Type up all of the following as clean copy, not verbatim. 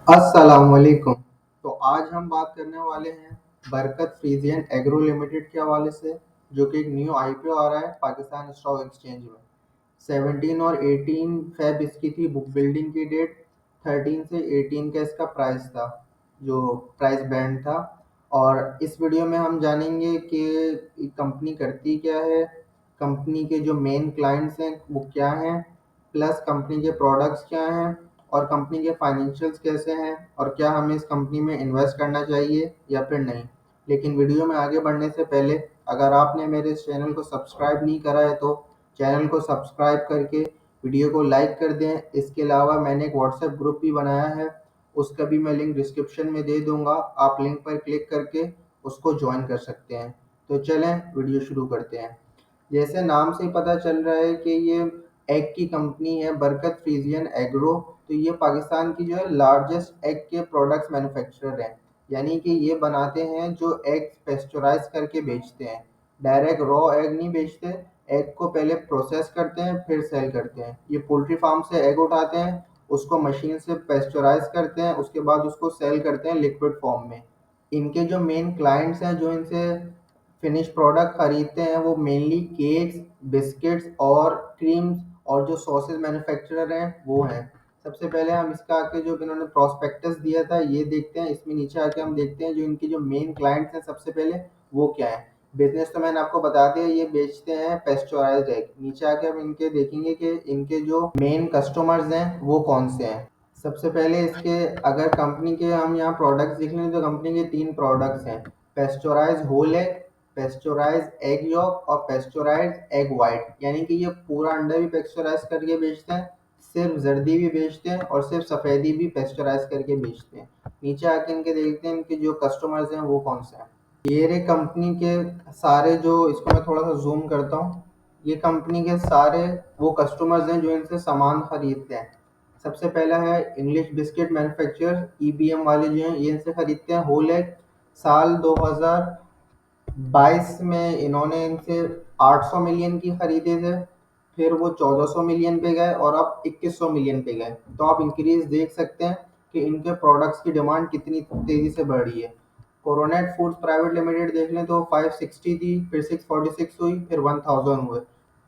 अस्सलामुअलैकुम। तो आज हम बात करने वाले हैं बरकत फ्रीजियन एग्रो लिमिटेड के हवाले से, जो कि एक न्यू आईपीओ आ रहा है पाकिस्तान स्टॉक एक्सचेंज में। 17 और 18 फेब इसकी थी बुक बिल्डिंग की डेट। 13 से 18 का इसका प्राइस था, जो प्राइस बैंड था। और इस वीडियो में हम जानेंगे कि कंपनी करती क्या है, कंपनी के जो मेन क्लाइंट्स हैं वो क्या हैं, प्लस कंपनी के प्रोडक्ट्स क्या हैं, और कंपनी के फाइनेंशियल्स कैसे हैं, और क्या हमें इस कंपनी में इन्वेस्ट करना चाहिए या फिर नहीं। लेकिन वीडियो में आगे बढ़ने से पहले, अगर आपने मेरे इस चैनल को सब्सक्राइब नहीं करा है तो चैनल को सब्सक्राइब करके वीडियो को लाइक कर दें। इसके अलावा मैंने एक व्हाट्सएप ग्रुप भी बनाया है, उसका भी मैं लिंक डिस्क्रिप्शन में दे दूंगा। आप लिंक पर क्लिक करके उसको ज्वाइन कर सकते हैं। तो चलें वीडियो शुरू करते हैं। जैसे नाम से ही पता चल रहा है कि ये एग की कंपनी है, बरकत फ्रीजियन एग्रो। तो ये पाकिस्तान की जो है लार्जेस्ट एग के प्रोडक्ट्स मैन्युफैक्चरर हैं। यानी कि ये बनाते हैं जो एग पेस्चराइज करके बेचते हैं। डायरेक्ट रॉ एग नहीं बेचते, एग को पहले प्रोसेस करते हैं फिर सेल करते हैं। ये पोल्ट्री फार्म से एग उठाते हैं, उसको मशीन से पेस्चराइज करते हैं, उसके बाद उसको सेल करते हैं लिक्विड फॉर्म में। इनके जो मेन क्लाइंट्स हैं जो इनसे फिनिश प्रोडक्ट खरीदते हैं वो मेनली केक्स, बिस्किट्स और क्रीम्स और जो सॉसेज मैन्युफैक्चरर हैं वो हैं। सबसे पहले हम इसका आके जो इन्होंने प्रोस्पेक्टस दिया था ये देखते हैं। इसमें नीचे आके हम देखते हैं जो इनके जो मेन क्लाइंट्स हैं सबसे पहले वो क्या है। बिजनेस तो मैंने आपको बता दिया, ये बेचते हैं पेस्चराइज्ड एग। नीचे आके हम इनके देखेंगे कि इनके जो मेन कस्टमर्स हैं वो कौन से हैं। सबसे पहले इसके अगर कंपनी के हम यहाँ प्रोडक्ट्स देख लें तो कंपनी के 3 प्रोडक्ट्स हैं: pasteurize whole egg, pasteurize egg yolk और पेस्चराइज एग वाइट। यानी कि ये पूरा अंडा भी पेस्चराइज करके बेचते हैं, सिर्फ जर्दी भी बेचते हैं और सिर्फ सफ़ेदी भी पेस्चराइज करके बेचते हैं। नीचे आके इनके देखते हैं इनके जो कस्टमर्स हैं वो कौन से हैं। ये रहे कंपनी के सारे, जो इसको मैं थोड़ा सा जूम करता हूँ। ये कंपनी के सारे वो कस्टमर्स हैं जो इनसे सामान खरीदते हैं। सबसे पहला है इंग्लिश बिस्किट मैन्युफैक्चरर, ईबीएम वाले जो हैं ये इनसे खरीदते हैं होल एग। साल 2022 में इन्होंने इनसे 800 मिलियन की खरीदे थे, फिर वो 1400 मिलियन पे गए और अब 2100 मिलियन पे गए। तो आप इंक्रीज देख सकते हैं कि इनके प्रोडक्ट्स की डिमांड कितनी तेजी से बढ़ रही है। कोरोनेट फूड्स प्राइवेट लिमिटेड देख लें तो 560 थी, फिर 646 हुई, फिर 1000 हुए।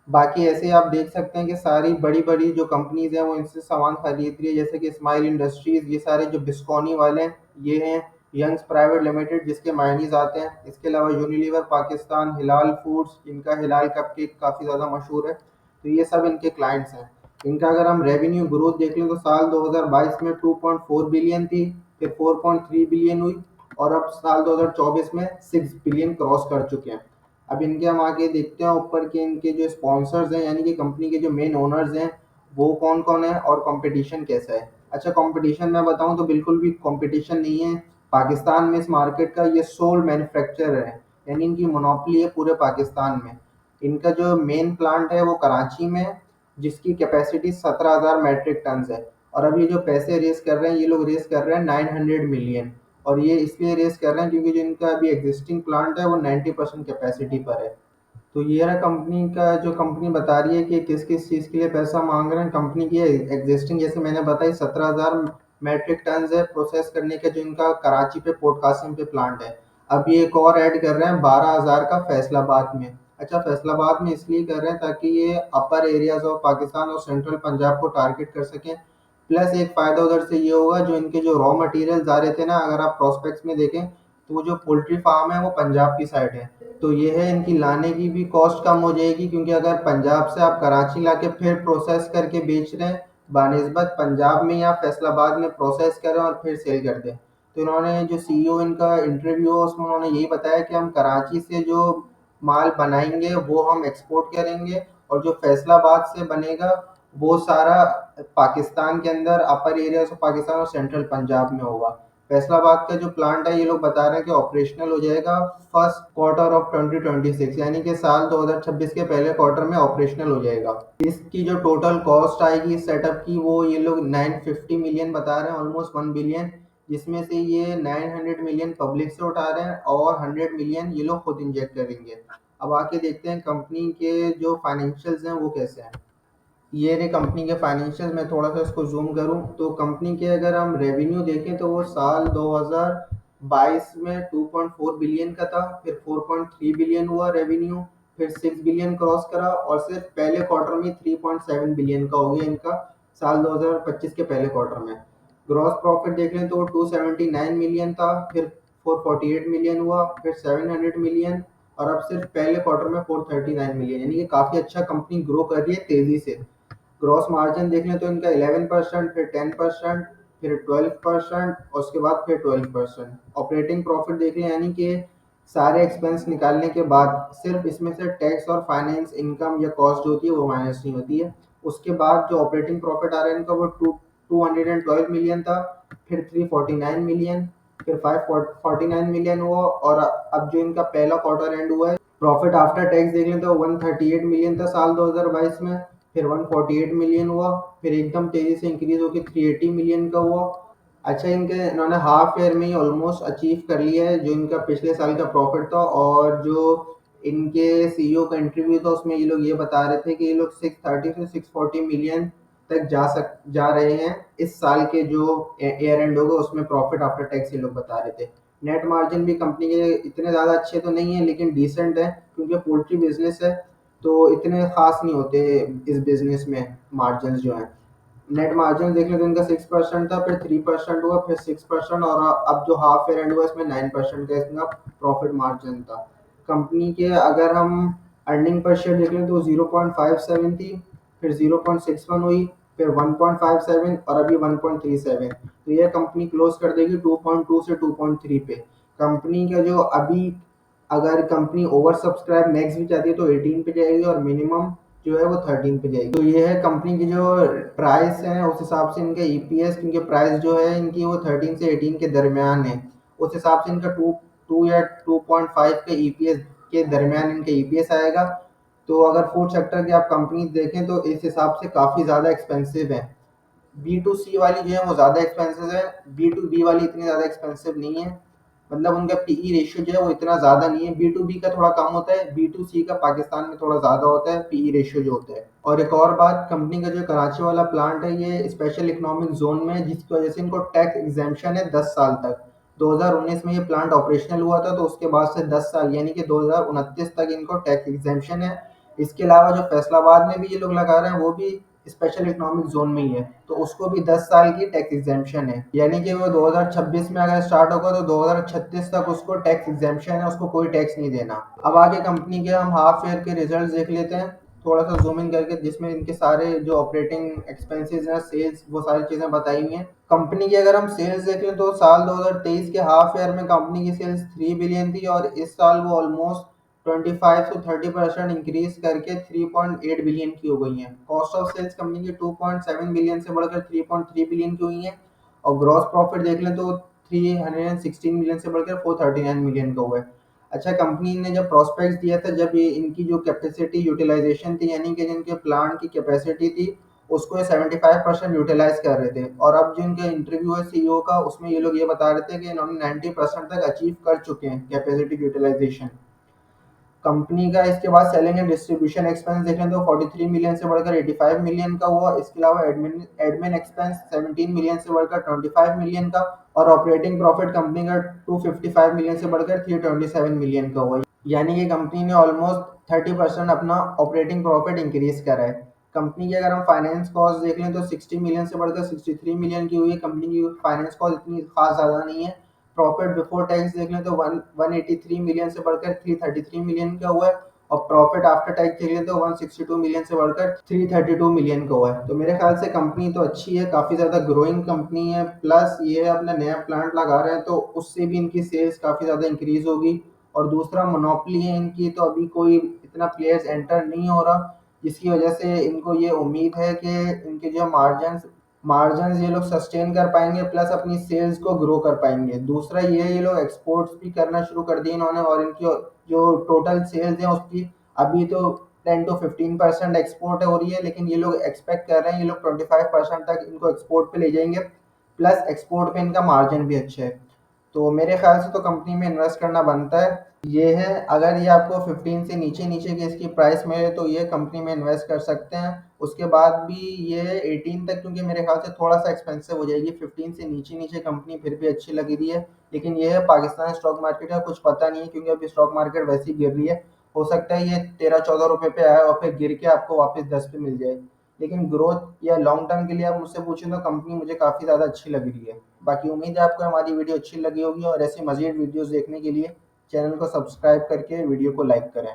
बाकी ऐसे ही आप देख सकते हैं कि सारी बड़ी बड़ी जो कंपनीज हैं वो इनसे सामान खरीद रही है, जैसे कि स्माइल इंडस्ट्रीज। ये सारे जो बिस्कोनी वाले हैं ये हैं। यंग्स प्राइवेट लिमिटेड जिसके मायनीज आते हैं। इसके अलावा यूनिलीवर पाकिस्तान, हिलाल फूड्स, इनका हिलाल कप केक काफ़ी ज़्यादा मशहूर है। तो ये सब इनके क्लाइंट्स हैं। इनका अगर हम रेवेन्यू ग्रोथ देख लें तो साल 2022 में 2.4 बिलियन थी, फिर 4.3 बिलियन हुई, और अब साल 2024 में 6 बिलियन क्रॉस कर चुके हैं। अब इनके हम आगे देखते हैं ऊपर के इनके जो स्पॉन्सर्स हैं, यानी कि कंपनी के जो मेन ओनर्स हैं वो कौन कौन है और कंपटीशन कैसा है। अच्छा, कंपटीशन मैं बताऊं तो बिल्कुल भी कंपटीशन नहीं है। पाकिस्तान में इस मार्केट का ये सोल मैन्युफैक्चरर है, यानी इनकी मोनोपोली है पूरे पाकिस्तान में। इनका जो मेन प्लांट है वो कराची में है, जिसकी कैपेसिटी 17,000 मेट्रिक टन है। और अब ये जो पैसे रेस कर रहे हैं, ये लोग रेस कर रहे हैं 900 मिलियन। और ये इसलिए रेस कर रहे हैं क्योंकि जो इनका अभी एग्जिस्टिंग प्लांट है वो 90% कैपेसिटी पर है। तो ये रहा कंपनी का, जो कंपनी बता रही है कि किस किस चीज़ के लिए पैसा मांग रहे हैं। कंपनी की एग्जिस्टिंग जैसे मैंने बताई 17,000 मेट्रिक टन है प्रोसेस करने के, जो इनका कराची पे पोर्ट कासिम पे प्लांट है। अब ये एक और ऐड कर रहे हैं 12,000 का फैसलाबाद में। अच्छा, फैसलाबाद में इसलिए कर रहे हैं ताकि ये अपर एरियाज ऑफ पाकिस्तान और सेंट्रल पंजाब को टारगेट कर सकें। प्लस एक फ़ायदा उधर से ये होगा, जो इनके जो रॉ मटेरियल्स आ रहे थे ना, अगर आप प्रोस्पेक्ट्स में देखें तो वो जो पोल्ट्री फार्म है वो पंजाब की साइड है। तो ये है इनकी लाने की भी कॉस्ट कम हो जाएगी, क्योंकि अगर पंजाब से आप कराची लाके फिर प्रोसेस करके बेच रहे हैं बानिस्बत पंजाब में या फैसलाबाद में प्रोसेस करें और फिर सेल कर दें। तो इन्होंने जो सीईओ इनका इंटरव्यू हो उसमें उन्होंने यही बताया कि हम कराची से जो माल बनाएंगे वो हम एक्सपोर्ट करेंगे, और जो फैसलाबाद से बनेगा वो सारा पाकिस्तान के अंदर अपर एरियाज ऑफ पाकिस्तान और सेंट्रल पंजाब में होगा। फैसलाबाद का जो प्लांट है ये लोग बता रहे हैं कि ऑपरेशनल हो जाएगा फर्स्ट क्वार्टर ऑफ 2026, यानी कि साल 2026 के पहले क्वार्टर में ऑपरेशनल हो जाएगा। इसकी जो टोटल कॉस्ट आएगी सेटअप की वो ये लोग 950 मिलियन बता रहे हैं, ऑलमोस्ट 1 बिलियन। जिसमें से ये 900 मिलियन पब्लिक से उठा रहे हैं और 100 मिलियन ये लोग खुद इंजेक्ट करेंगे। अब आके देखते हैं कंपनी के जो फाइनेंशियल्स हैं वो कैसे हैं। ये रही कंपनी के फाइनेंशियल। मैं थोड़ा सा इसको जूम करूं तो कंपनी के अगर हम रेवेन्यू देखें तो वो साल 2022 में 2.4 बिलियन का था, फिर 4.3 बिलियन हुआ रेवेन्यू, फिर 6 बिलियन क्रॉस करा और सिर्फ पहले क्वार्टर में 3.7 बिलियन का हो गया इनका, साल 2025 के पहले क्वार्टर में। ग्रॉस प्रॉफिट देख लें तो 279 मिलियन था, फिर 448 मिलियन हुआ, फिर 700 मिलियन, और अब सिर्फ पहले क्वार्टर में 439 मिलियन, यानी कि काफ़ी अच्छा कंपनी ग्रो कर रही है तेज़ी से। ग्रॉस मार्जिन देख लें तो इनका 11%, फिर 10%, फिर 12% और उसके बाद फिर 12%। ऑपरेटिंग प्रॉफिट देख लें, यानी कि सारे एक्सपेंस निकालने के बाद सिर्फ इसमें से टैक्स और फाइनेंस इनकम या कॉस्ट जो होती है वो माइनस नहीं होती है। उसके बाद जो ऑपरेटिंग प्रॉफिट आ रहा है इनका वो 212 मिलियन था, फिर 349 मिलियन, फिर 549 मिलियन हुआ, और अब जो इनका पहला क्वार्टर एंड हुआ है, प्रॉफिट आफ्टर टैक्स देख लें तो 138 मिलियन था साल 2022 में, फिर 148 मिलियन हुआ, फिर एकदम तेजी से इंक्रीज होकर 380 मिलियन का हुआ। अच्छा, इनके इन्होंने हाफ ईयर में ही ऑलमोस्ट अचीव कर लिया है जो इनका पिछले साल का प्रॉफिट था। और जो इनके सीईओ का इंटरव्यू था उसमें ये लोग ये बता रहे थे कि ये लोग 630 से 640 मिलियन तक जा रहे हैं इस साल के जो ईयर एंड होगा उसमें, प्रॉफिट आफ्टर टैक्स ये लोग बता रहे थे। नेट मार्जिन भी कंपनी के इतने ज़्यादा अच्छे तो नहीं है लेकिन डिसेंट है, क्योंकि पोल्ट्री बिजनेस है तो इतने खास नहीं होते इस बिजनेस में मार्जिन जो है। नेट मार्जिन देख लें तो इनका 6% था, फिर 3% हुआ, फिर 6%, और अब जो हाफ ईयर एंड हुआ इसमें 9% का इसका प्रॉफिट मार्जिन था। कंपनी के अगर हम अर्निंग पर शेयर देख लें तो 0.57 थी, फिर 0.61 हुई, फिर 1.57 और अभी 1.37। तो यह कंपनी क्लोज कर देगी 2.2 से 2.3 पे। कंपनी का जो अभी, अगर कंपनी ओवर सब्सक्राइब मैक्स भी चाहती है तो 18 पे जाएगी और मिनिमम जो है वो 13 पे जाएगी। तो ये है कंपनी की जो प्राइस है, उस हिसाब से इनका ईपीएस, क्योंकि प्राइस जो है इनकी वो 13 से 18 के दरमियान है, उस हिसाब से इनका टू टू या 2.5 के ईपीएस के दरमियान इनका ईपीएस आएगा। तो अगर फूड सेक्टर की आप कंपनी देखें तो इस हिसाब से काफ़ी ज़्यादा एक्सपेंसिव है। बी टू सी वाली जो है वो ज़्यादा एक्सपेंसिव है, बी टू बी वाली इतनी ज़्यादा एक्सपेंसिव नहीं है। मतलब उनका पीई रेशियो जो है वो इतना ज़्यादा नहीं है, बी टू बी का थोड़ा कम होता है, बी टू सी का पाकिस्तान में थोड़ा ज़्यादा होता है पीई रेशियो जो होता है। और एक और बात, कंपनी का जो कराची वाला प्लांट है ये स्पेशल इकोनॉमिक जोन में है, जिसकी वजह से इनको टैक्स एग्जेम्पशन है 10 साल तक। 2019 में ये प्लांट ऑपरेशनल हुआ था, तो उसके बाद से 10 साल यानी कि 2029 तक इनको टैक्स एग्जेम्पशन है। इसके अलावा जो फैसलाबाद में भी ये लोग लगा रहे हैं वो भी स्पेशल इकोनॉमिक जोन में ही है, तो उसको भी 10 साल की टैक्स एग्जेम्पशन है, यानी कि वो 2026 में अगर स्टार्ट होगा तो 2036 तक उसको टैक्स एग्जेम्पशन है, उसको कोई टैक्स नहीं देना। अब आगे कंपनी के हम हाफ ईयर के रिजल्ट देख लेते हैं थोड़ा सा जूम इन करके, जिसमें इनके सारे जो ऑपरेटिंग एक्सपेंसेस हैं, सेल्स, वो सारी चीज़ें बताई हुई हैं। कंपनी की अगर हम सेल्स देख लें तो साल 2023 के हाफ ईयर में कंपनी की सेल्स 3 बिलियन थी, और इस साल वो ऑलमोस्ट 25 से 30% इंक्रीज करके 3.8 बिलियन की हो गई है। कॉस्ट ऑफ सेल्स कंपनी की 2.7 बिलियन से बढ़कर 3.3 बिलियन की हुई है, और ग्रॉस प्रॉफिट देख लें तो 316 मिलियन से बढ़कर 439 मिलियन का हुआ है। अच्छा, कंपनी ने जब प्रोस्पेक्ट दिया था, जब ये इनकी जो कैपेसिटी यूटिलाइजेशन थी, यानी कि जिनके प्लांट की कैपेसिटी थी उसको ये 75% यूटिलाइज कर रहे थे, और अब जो इनका इंटरव्यू है सीईओ का उसमें ये लोग ये बता रहे थे कि इन्होंने 90% तक अचीव कर चुके हैं कैपेसिटी यूटिलाइजेशन। कंपनी का इसके बाद सेलिंग एंड डिस्ट्रीब्यूशन एक्सपेंस देखें तो 43 मिलियन से बढ़कर 85 मिलियन का हुआ। इसके अलावा एडमिन एडमिन एक्सपेंस 17 मिलियन से बढ़कर 25 मिलियन का, और ऑपरेटिंग प्रॉफिट कंपनी का 255 मिलियन से बढ़कर 327 मिलियन का हुआ, यानी कि कंपनी ने ऑलमोस्ट 30% अपना ऑपरेटिंग प्रॉफिट इंक्रीज करा है। कंपनी की अगर हम फाइनेंस कॉस्ट देख लें तो 60 मिलियन से बढ़कर 63 मिलियन की हुई है। कंपनी की फाइनेंस कॉस्ट इतनी खास ज़्यादा नहीं है। प्रॉफिट बिफोर टैक्स देख लें तो 183 मिलियन से बढ़कर 333 मिलियन का हुआ है, और प्रॉफिट आफ्टर टैक्स देख लें तो 162 मिलियन से बढ़कर 332 मिलियन का हुआ है। तो मेरे ख्याल से कंपनी तो अच्छी है, काफ़ी ज़्यादा ग्रोइंग कंपनी है, प्लस ये है अपना नया प्लांट लगा रहे हैं तो उससे भी इनकी सेल्स काफ़ी ज़्यादा इंक्रीज होगी। और दूसरा, मोनोपोली है इनकी, तो अभी कोई इतना प्लेयर्स एंटर नहीं हो रहा, जिसकी वजह से इनको ये उम्मीद है कि इनके जो मार्जिन ये लोग सस्टेन कर पाएंगे, प्लस अपनी सेल्स को ग्रो कर पाएंगे। दूसरा ये लोग एक्सपोर्ट्स भी करना शुरू कर दिए इन्होंने, और इनकी जो टोटल सेल्स है उसकी अभी तो 10 to 15% एक्सपोर्ट हो रही है, लेकिन ये लोग एक्सपेक्ट कर रहे हैं ये लोग 25% तक इनको एक्सपोर्ट पे ले जाएंगे, प्लस एक्सपोर्ट पे इनका मार्जिन भी अच्छा है। तो मेरे ख्याल से तो कंपनी में इन्वेस्ट करना बनता है। ये है, अगर ये आपको 15 से नीचे नीचे की इसकी प्राइस मिले तो ये कंपनी में इन्वेस्ट कर सकते हैं। उसके बाद भी ये 18 तक, क्योंकि मेरे ख्याल से थोड़ा सा एक्सपेंसिव हो जाएगी। 15 से नीचे नीचे कंपनी फिर भी अच्छी लगी रही है, लेकिन ये है पाकिस्तान स्टॉक मार्केट का कुछ पता नहीं है, क्योंकि अभी स्टॉक मार्केट वैसी गिर रही है। हो सकता है ये 13-14 रुपए पे आए और फिर गिर के आपको वापस 10 पे मिल जाए। लेकिन ग्रोथ या लॉन्ग टर्म के लिए आप मुझसे पूछें तो कंपनी मुझे काफ़ी ज़्यादा अच्छी लग रही है। बाकी उम्मीद है आपको हमारी वीडियो अच्छी लगी होगी, और ऐसी मज़ीद वीडियोस देखने के लिए चैनल को सब्सक्राइब करके वीडियो को लाइक करें।